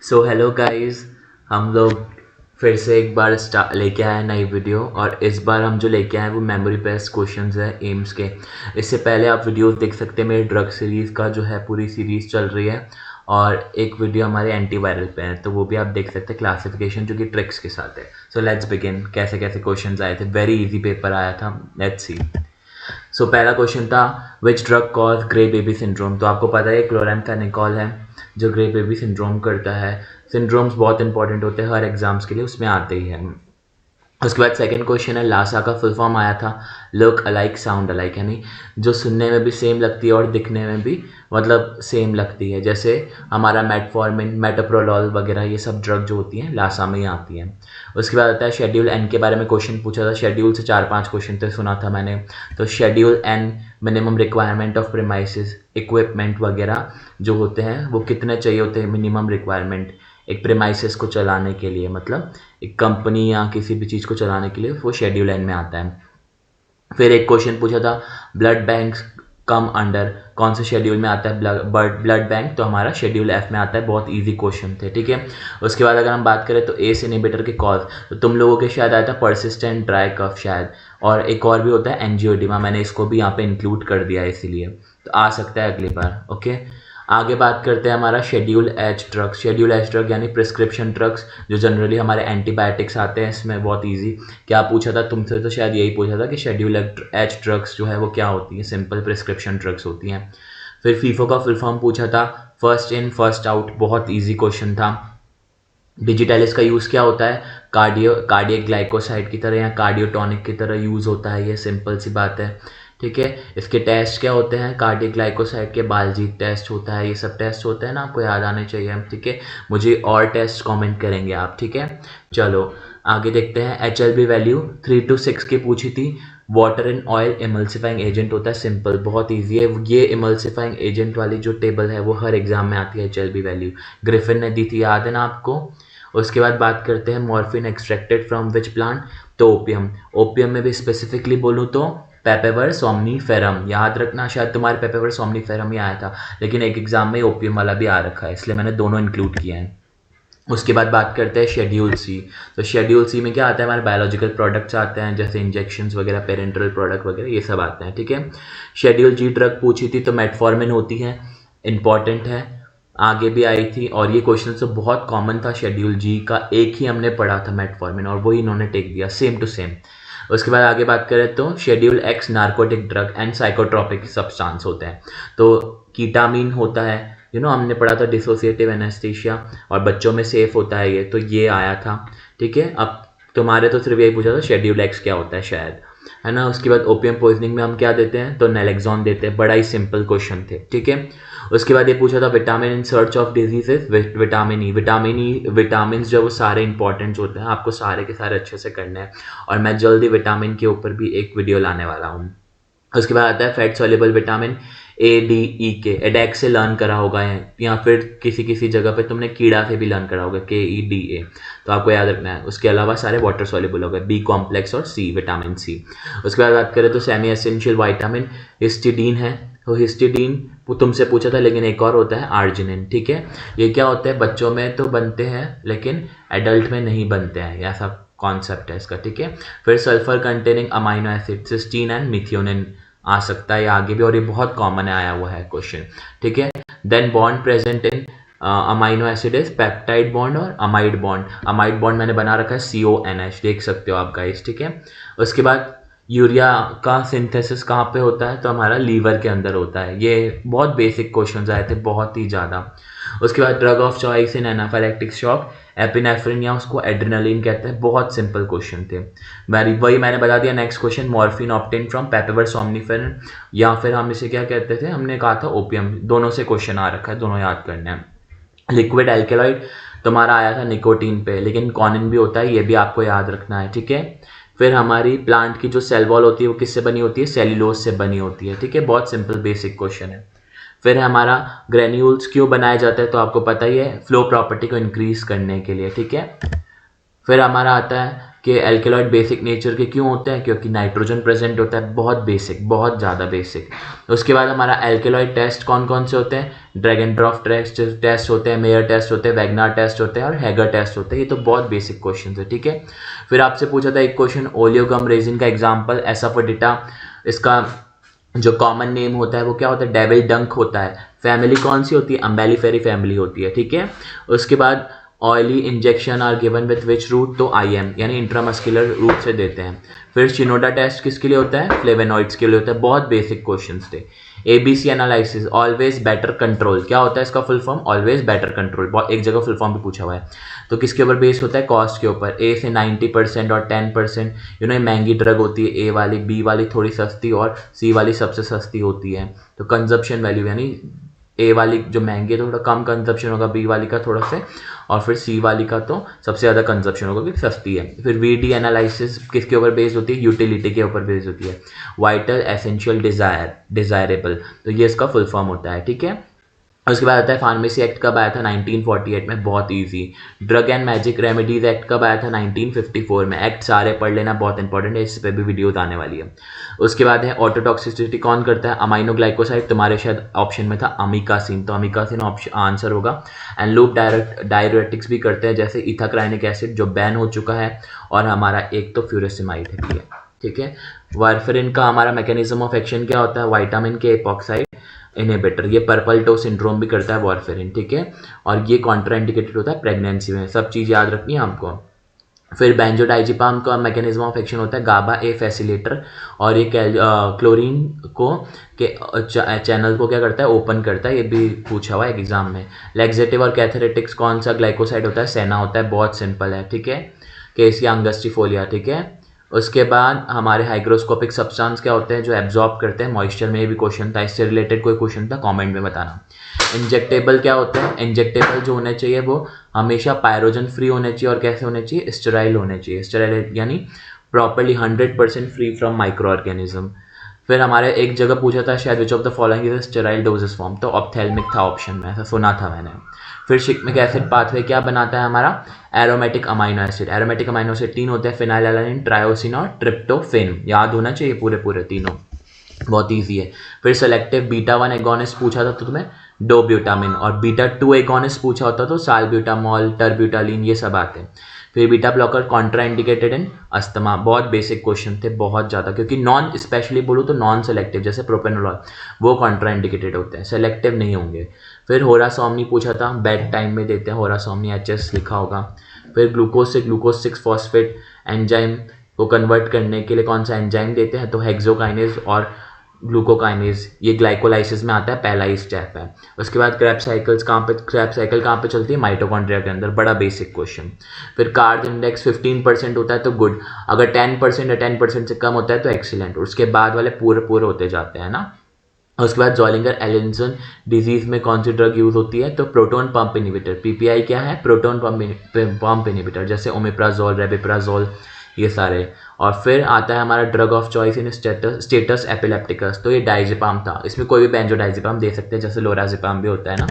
So hello guys, हम लोग फिर से एक बार लेके आए नई वीडियो। और इस बार हम जो लेके आए वो मेमोरी बेस्ड क्वेश्चंस है एम्स के। इससे पहले आप वीडियोस देख सकते हैं, मेरी ड्रग सीरीज़ का जो है पूरी सीरीज़ चल रही है और एक वीडियो हमारे एंटीवायरल पे है, तो वो भी आप देख सकते हैं, क्लासिफिकेशन जो कि ट्रिक्स के साथ है। So let's begin. कैसे कैसे क्वेश्चंस आए थे, वेरी इजी पेपर आया था, लेट्स सी। सो पहला क्वेश्चन था which drug cause grey baby syndrome. तो आपको पता है क्लोरामफेनिकॉल है जो ग्रे बेबी सिंड्रोम करता है। सिंड्रोम्स बहुत इंपॉर्टेंट होते हैं हर एग्जाम्स के लिए, उसमें आते ही हैं। उसके बाद सेकंड क्वेश्चन है लासा का फुल फॉर्म आया था लुक अलाइक साउंड अलाइक, यानी जो सुनने में भी सेम लगती है और दिखने में भी मतलब सेम लगती है। जैसे हमारा मेटफॉर्मिन, मेटोप्रोलॉल वगैरह ये सब ड्रग जो होती हैं लासा में ही आती हैं। उसके बाद आता है शेड्यूल एन के बारे में क्वेश्चन पूछा था। शेड्यूल से 4-5 क्वेश्चन तो सुना था मैंने। तो schedule an minimum requirement of premises equipment वगैरह जो होते हैं वो कितने चाहिए होते हैं मिनिमम रिक्वायरमेंट एक प्रीमाइसिस को चलाने के लिए, मतलब एक कंपनी या किसी भी चीज़ को चलाने के लिए, वो शेड्यूल एन में आता है। फिर एक क्वेश्चन पूछा था ब्लड बैंक कम अंडर, कौन से शेड्यूल में आता है ब्लड बैंक, तो हमारा शेड्यूल एफ में आता है। बहुत इजी क्वेश्चन थे, ठीक है। उसके बाद अगर हम बात करें तो एस इनहिबिटर के कॉज, तो तुम लोगों के शायद आया था परसिस्टेंट ड्राई कफ शायद, और एक और भी होता है एंजियोडिमा, मैंने इसको भी यहाँ पे इंक्लूड कर दिया है इसीलिए, तो आ सकता है अगली बार, ओके। आगे बात करते हैं हमारा schedule H drugs. Schedule H drug यानी प्रिस्क्रिप्शन ड्रग्स जो जनरली हमारे एंटीबायोटिक्स आते हैं। इसमें बहुत इजी क्या पूछा था तुमसे, तो शायद यही पूछा था कि शेड्यूल एच ड्रग्स जो है वो क्या होती है, सिंपल प्रिस्क्रिप्शन ड्रग्स होती हैं। फिर फीफो का फुल फॉर्म पूछा था फर्स्ट इन फर्स्ट आउट, बहुत ईजी क्वेश्चन था। डिजिटलिस का यूज़ क्या होता है, कार्डियक ग्लाइकोसाइड की तरह या कार्डियोटॉनिक की तरह यूज़ होता है, ये सिंपल सी बात है, ठीक है। इसके टेस्ट क्या होते हैं, कार्डियक ग्लाइकोसाइड के बालजीत टेस्ट होता है, ये सब टेस्ट होते हैं ना, आपको याद आने चाहिए, ठीक है। मुझे और टेस्ट कमेंट करेंगे आप, ठीक है। चलो आगे देखते हैं। HLB वैल्यू 3 to 6 की पूछी थी। Water in oil emulsifying agent होता है, सिंपल बहुत ईजी है ये। इमल्सिफाइंग एजेंट वाली जो टेबल है वो हर एग्जाम में आती है। HLB वैल्यू ग्रिफिन ने दी थी, याद है ना आपको। उसके बाद बात करते हैं morphine extracted from which plant, तो ओपियम। ओपियम में भी स्पेसिफिकली बोलूँ तो पेपेवर सोमनीफेरम, याद रखना, शायद तुम्हारे पेपेवर सोमनीफेरम ही आया था, लेकिन एक एग्जाम में ओपियम वाला भी आ रखा है, इसलिए मैंने दोनों इंक्लूड किए हैं। उसके बाद बात करते हैं शेड्यूल सी। तो शेड्यूल सी में क्या आता है, हमारे बायोलॉजिकल प्रोडक्ट्स आते हैं जैसे इंजेक्शंस वगैरह, पेरेंटल प्रोडक्ट वगैरह, ये सब आते हैं, ठीक है। शेड्यूल जी ड्रग पूछी थी तो मेटफॉर्मिन होती है, इंपॉर्टेंट है, आगे भी आई थी। और ये क्वेश्चन तो बहुत कॉमन था, शेड्यूल जी का एक ही हमने पढ़ा था मेटफॉर्मिन, और वही इन्होंने टेक दिया सेम टू सेम। उसके बाद आगे बात करें तो schedule x narcotic drug and psychotropic substance होते हैं। तो कीटामीन होता है, हमने पढ़ा था डिसोसिएटिव एनेस्थीसिया, और बच्चों में सेफ होता है ये, तो ये आया था, ठीक है। अब तुम्हारे तो सिर्फ यही पूछा था शेड्यूल एक्स क्या होता है शायद, है ना। उसके बाद ओपियम पॉइजनिंग में हम क्या देते हैं, तो नेलेक्सोन देते हैं, बड़ा ही सिंपल क्वेश्चन थे, ठीक है। उसके बाद ये पूछा था vitamin in search of diseases, vitamin जो वो सारे इंपॉर्टेंट होते हैं, आपको सारे के सारे अच्छे से करने हैं, और मैं जल्दी विटामिन के ऊपर भी एक वीडियो लाने वाला हूँ। उसके बाद आता है फैट सॉल्युबल विटामिन ADE एडेक्स से लर्न करा होगा, या फिर किसी किसी जगह पे तुमने कीड़ा से भी लर्न करा होगा KEDA, तो आपको याद रखना है। उसके अलावा सारे वाटर सॉल्युबल हो गए, B कॉम्प्लेक्स और C विटामिन C। उसके बाद बात करें तो सेमी एसेंशियल विटामिन हिस्टिडीन है, तो हिस्टिडीन तुमसे पूछा था, लेकिन एक और होता है आर्जिनिन, ठीक है। ये क्या होता है, बच्चों में तो बनते हैं लेकिन एडल्ट में नहीं बनते हैं, ऐसा कॉन्सेप्ट है इसका, ठीक है। फिर sulphur containing amino acid cysteine and methionine आ सकता है आगे भी, और ये बहुत कॉमन है, आया हुआ है क्वेश्चन, ठीक है। Then bond present in amino acid is peptide bond और अमाइड बॉन्ड। अमाइड बॉन्ड मैंने बना रखा है CONH, देख सकते हो आप गाइस, ठीक है। उसके बाद यूरिया का सिंथेसिस कहाँ पे होता है, तो हमारा लीवर के अंदर होता है। ये बहुत बेसिक क्वेश्चंस आए थे, बहुत ही ज़्यादा। उसके बाद drug of choice in anaphylactic shock, epinephrine या उसको एड्रेनालिन कहते हैं, बहुत सिंपल क्वेश्चन थे। वही मैंने बता दिया। Next question morphine obtain from पेपेवर somniferum, या फिर हम इसे क्या कहते थे, हमने कहा था ओपियम, दोनों से क्वेश्चन आ रखा है, दोनों याद करने हैं। लिक्विड एल्केलॉइड तुम्हारा आया था निकोटीन पे, लेकिन कॉनिन भी होता है, ये भी आपको याद रखना है, ठीक है। फिर हमारी प्लांट की जो सेल वॉल होती है वो किससे बनी होती है, सेल्यूलोज से बनी होती है, ठीक है। बहुत सिंपल बेसिक क्वेश्चन है। फिर हमारा ग्रेन्यूल्स क्यों बनाया जाता है, तो आपको पता ही है, फ्लो प्रॉपर्टी को इंक्रीज करने के लिए, ठीक है। फिर हमारा आता है कि एल्केलॉइड बेसिक नेचर के क्यों होते हैं, क्योंकि नाइट्रोजन प्रेजेंट होता है, बहुत बेसिक, बहुत ज़्यादा बेसिक। उसके बाद हमारा एल्केलॉइड टेस्ट कौन कौन से होते हैं, ड्रैगनड्रॉफ टेस्ट होते हैं, मेयर टेस्ट होते हैं, वैगनार टेस्ट होते हैं और हैगर टेस्ट होते हैं। ये तो बहुत बेसिक क्वेश्चन है, ठीक है। फिर आपसे पूछा था एक क्वेश्चन ओलियोगम रेजिन का एग्जाम्पल एसाफोडिटा, इसका जो कॉमन नेम होता है वो क्या होता है, डेविल डंक होता है। फैमिली कौन सी होती है, अम्बेलिफेरी फैमिली होती है, ठीक है। उसके बाद oily injection are given with which route, तो IM यानी इंट्रामस्कुलर रूट से देते हैं। फिर शिनोडा टेस्ट किसके लिए होता है, फ्लेवेनॉइड्स के लिए होता है। बहुत बेसिक क्वेश्चंस थे। ABC analysis always better control, क्या होता है इसका full form, always better control, एक जगह फुल फॉर्म भी पूछा हुआ है। तो किसके ऊपर बेस होता है, कॉस्ट के ऊपर। A से 90% और 10%, महंगी ड्रग होती है A वाली, B वाली थोड़ी सस्ती और C वाली सबसे सस्ती होती है। तो कंजप्शन वैल्यू यानी A वाली जो महंगी है थोड़ा कम कंजप्शन होगा, B वाली का थोड़ा से, और फिर C वाली का तो सबसे ज़्यादा कंजप्शन होगा क्योंकि सस्ती है। फिर VD एनालिसिस किसके ऊपर बेस्ड होती है, यूटिलिटी के ऊपर बेस्ड होती है। वाइटल, एसेंशियल, डिजायरेबल, तो ये इसका फुल फॉर्म होता है, ठीक है। उसके बाद आता है फार्मेसी एक्ट कब आया था, 1948 में, बहुत easy. Drug and magic remedies act कब आया था, 1954 में। एक्ट सारे पढ़ लेना, बहुत इंपॉर्टेंट है, इस पर भी वीडियोज आने वाली है। उसके बाद है ऑटोटॉक्सिसिटी कौन करता है, अमाइनोग्लाइकोसाइड, तुम्हारे शायद ऑप्शन में था अमीकासिन, तो अमीकासिन आंसर होगा। एंड लूप डायरेटिक्स भी करते हैं, जैसे इथाक्राइनिक एसिड जो बैन हो चुका है, और हमारा एक तो फ्यूरेसिमाइड है, ठीक है। वारफेरिन का हमारा मैकेनिज्म ऑफ एक्शन क्या होता है, विटामिन के एपॉक्साइड इनहिबिटर, ये पर्पल टो सिंड्रोम भी करता है वारफेरिन, ठीक है। और ये कॉन्ट्राइंडिकेटेड होता है प्रेगनेंसी में, सब चीज़ याद रखनी है हमको। फिर बेंजोडाइजिपाम का मैकेनिज्म ऑफ एक्शन होता है गाबा ए फैसिलेटर, और ये क्लोरीन को के चैनल को क्या करता है, ओपन करता है, ये भी पूछा हुआ है एग्जाम में। लैक्सेटिव और कैथेरेटिक्स कौन सा ग्लाइकोसाइड होता है, सेना होता है, बहुत सिंपल है, ठीक है। केसिया अंगस्टिफोलिया, ठीक है। उसके बाद हमारे हाइग्रोस्कोपिक सब्सटेंस क्या होते हैं, जो एब्जॉर्ब करते हैं मॉइस्चर में, ये भी क्वेश्चन था, इससे रिलेटेड कोई क्वेश्चन था कमेंट में बताना। इंजेक्टेबल क्या होता है, इंजेक्टेबल जो होने चाहिए वो हमेशा पायरोजन फ्री होने चाहिए, और कैसे होने चाहिए, स्टेराइल होने चाहिए। स्टेराइल यानी properly 100% free from micro organism. फिर हमारे एक जगह पूछा था शायद which of the following is sterile doses form, तो ऑप्थेल्मिक था ऑप्शन में, ऐसा सुना था मैंने। फिर शिकमिक एसिड पाथवे क्या बनाता है हमारा, aromatic amino acid. Aromatic amino acid 3 होते हैं, फिनाइलएलानिन, ट्रायोसिन और ट्रिप्टोफेन, याद होना चाहिए पूरे तीनों, बहुत ईजी है। फिर सेलेक्टिव बीटा 1 एगोनिस्ट पूछा था तो तुम्हें डोब्यूटामिन, और बीटा 2 एगोनिस्ट पूछा होता तो साल्ब्यूटामॉल, टर्ब्यूटालिन, ये सब आते हैं। फिर beta blocker Contra indicated in asthma, बहुत बेसिक क्वेश्चन थे, बहुत ज़्यादा, क्योंकि नॉन स्पेशली बोलूँ तो नॉन सेलेक्टिव जैसे प्रोपेनोलॉल वो कॉन्ट्रा इंडिकेटेड होते हैं, सेलेक्टिव नहीं होंगे। फिर होरासोमनी पूछा था, बेड टाइम में देते हैं होरासोमनी, HS लिखा होगा। फिर ग्लूकोज से ग्लूकोज 6 फॉस्फेट एंजाइम को कन्वर्ट करने के लिए कौन सा एंजाइम देते हैं, तो हेक्सोकाइनेज और ग्लूकोकाइनेज, ये ग्लाइकोलाइसिस में आता है, पहला ही स्टेप है। उसके बाद क्रैब साइकिल कहाँ पे चलती है, माइटोकॉन्ड्रिया के अंदर, बड़ा बेसिक क्वेश्चन। फिर कार्ड इंडेक्स 15% होता है तो गुड, अगर 10% या 10% से कम होता है तो एक्सीलेंट, उसके बाद वाले पूरे होते जाते हैं ना। उसके बाद जॉलिंगर एलिंसन डिजीज में कौन सी ड्रग यूज होती है, तो प्रोटोन पंप इनिबिटर, PPI क्या है, प्रोटोन पंप इनिबिटर, जैसे ओमेप्राजोल, रेबिप्राजोल, ये सारे। और फिर आता है हमारा drug of choice in status epilepticus, तो ये डाइजेपाम था, इसमें कोई भी बेंजोडाइजेपाम दे सकते हैं, जैसे लोराजेपाम भी होता है ना,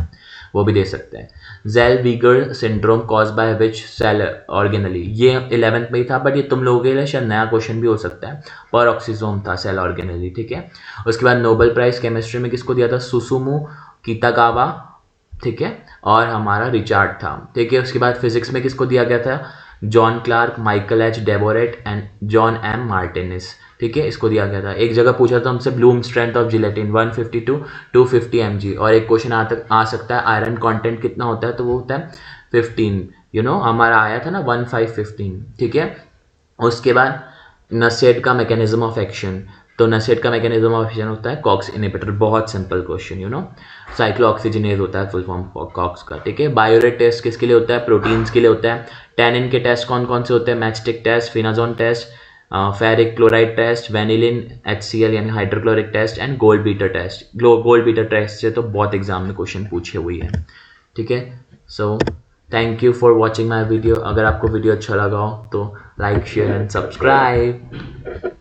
वो भी दे सकते हैं। Zellweger syndrome cause by which cell organelle, ये 11th में ही था, बट ये तुम लोगों के लिए शायद नया क्वेश्चन भी हो सकता है, परऑक्सीजोम था सेल ऑर्गेनली, ठीक है। उसके बाद नोबेल प्राइज केमिस्ट्री में किसको दिया था, सुसुमु कितागावा, ठीक है, और हमारा रिचार्ड था, ठीक है। उसके बाद फिजिक्स में किसको दिया गया था, John Clarke, Michael H Devoret and John M Martinis, ठीक है, इसको दिया गया था। एक जगह पूछा था हमसे Bloom strength of gelatin 150 to 250 mg, और एक क्वेश्चन आ सकता है आयरन कंटेंट कितना होता है, तो वो होता है 15, हमारा आया था ना 1515, ठीक है। उसके बाद नसेट का मैकेनिज्म ऑफ एक्शन, तो नसेट का मैकेनिज्म ऑफ एक्शन होता है कॉक्स इनहिबिटर, बहुत सिंपल क्वेश्चन, साइक्लोऑक्सीजिनेज होता है फुल फॉर्म कॉक्स का, ठीक है। बायोरेट टेस्ट किसके लिए होता है, प्रोटीन्स के लिए होता है। टैनिन के टेस्ट कौन कौन से होते हैं, matchstick test, phenazone test, ferric chloride test, vanillin HCl यानी hydrochloric test, and gold beater test. Gold beater test से तो बहुत एग्जाम में क्वेश्चन पूछे हुए हैं, ठीक है। So thank you for watching my video. अगर आपको वीडियो अच्छा लगा हो तो लाइक, शेयर एंड सब्सक्राइब।